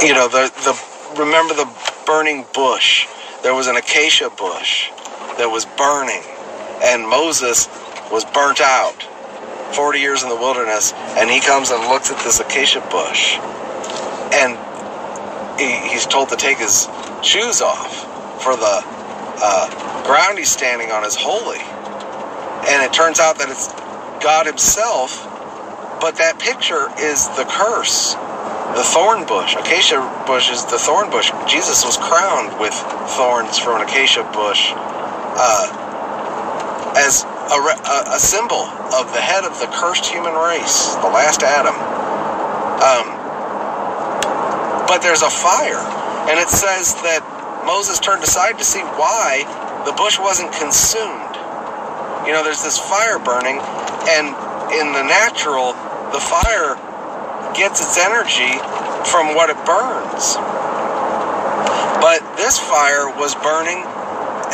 remember the burning bush? There was an acacia bush that was burning, and Moses was burnt out 40 years in the wilderness, and he comes and looks at this acacia bush, and he's told to take his shoes off, for the ground he's standing on is holy. And it turns out that it's God himself, but that picture is the curse. The thorn bush. Acacia bush is the thorn bush. Jesus was crowned with thorns from an acacia bush as a symbol of the head of the cursed human race, the last Adam. But there's a fire, and it says that Moses turned aside to see why the bush wasn't consumed. There's this fire burning, and in the natural, the fire gets its energy from what it burns. But this fire was burning,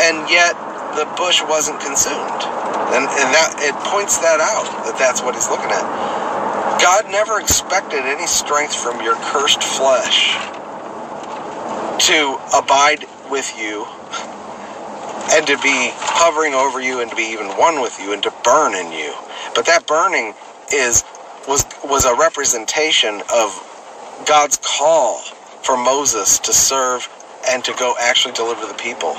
and yet the bush wasn't consumed. And that it points that out, that's what he's looking at. God never expected any strength from your cursed flesh to abide with you and to be hovering over you and to be even one with you and to burn in you. But that burning was a representation of God's call for Moses to serve and to go actually deliver the people.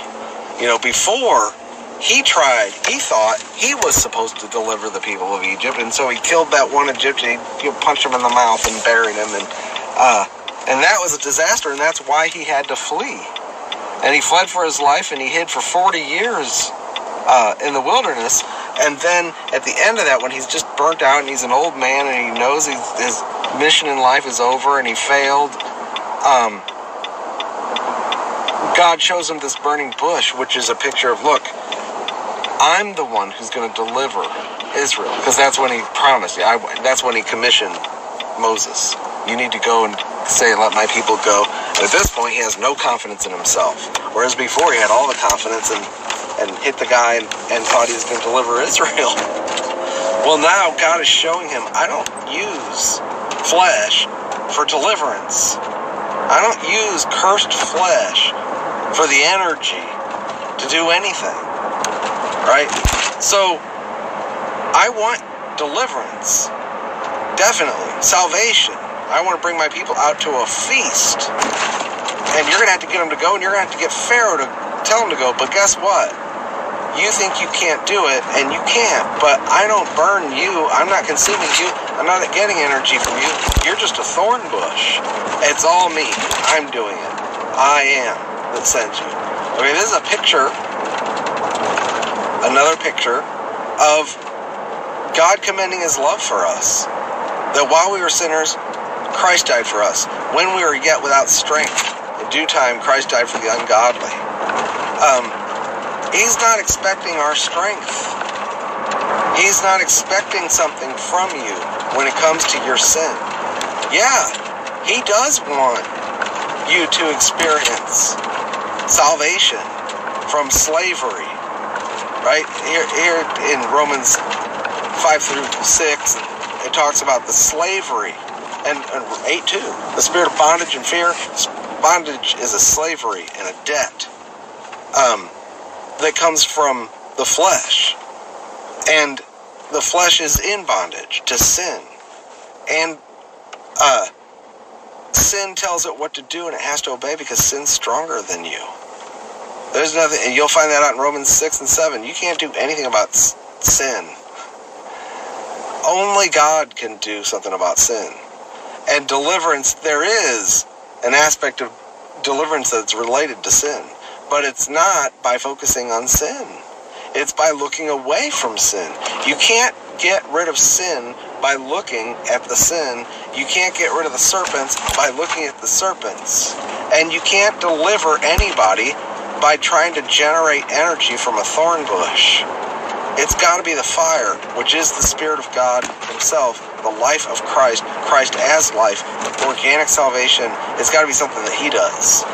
Before he thought he was supposed to deliver the people of Egypt, and so he killed that one Egyptian. He punched him in the mouth and buried him, and that was a disaster, and that's why he had to flee. And he fled for his life, and he hid for 40 years in the wilderness. And then at the end of that, when he's just burnt out and he's an old man and he knows his mission in life is over and he failed, God shows him this burning bush, which is a picture of, look, I'm the one who's going to deliver Israel. Because that's when he promised. That's when he commissioned Moses. You need to go and say, let my people go. And at this point, he has no confidence in himself. Whereas before, he had all the confidence and hit the guy and thought he was going to deliver Israel. Well, now God is showing him, I don't use flesh for deliverance. I don't use cursed flesh for the energy to do anything. Right? So, I want deliverance. Definitely. Salvation. I want to bring my people out to a feast. And you're going to have to get them to go, and you're going to have to get Pharaoh to tell them to go. But guess what? You think you can't do it, and you can't. But I don't burn you. I'm not consuming you. I'm not getting energy from you. You're just a thorn bush. It's all me. I'm doing it. I am that sent you. Okay, this is a picture, another picture of God commending his love for us. That while we were sinners, Christ died for us. When we were yet without strength, in due time, Christ died for the ungodly. He's not expecting our strength. He's not expecting something from you when it comes to your sin. Yeah, he does want you to experience salvation from slavery. Right? Here in Romans 5 through 6, it talks about the slavery. And 8 too. The spirit of bondage and fear. Bondage is a slavery and a debt that comes from the flesh. And the flesh is in bondage to sin. And sin tells it what to do, and it has to obey because sin's stronger than you. There's nothing, and you'll find that out in Romans 6 and 7. You can't do anything about sin. Only God can do something about sin. And deliverance, there is an aspect of deliverance that's related to sin. But it's not by focusing on sin. It's by looking away from sin. You can't get rid of sin by looking at the sin. You can't get rid of the serpents by looking at the serpents. And you can't deliver anybody by trying to generate energy from a thorn bush. It's got to be the fire, which is the Spirit of God himself, the life of Christ, Christ as life, organic salvation. It's got to be something that he does.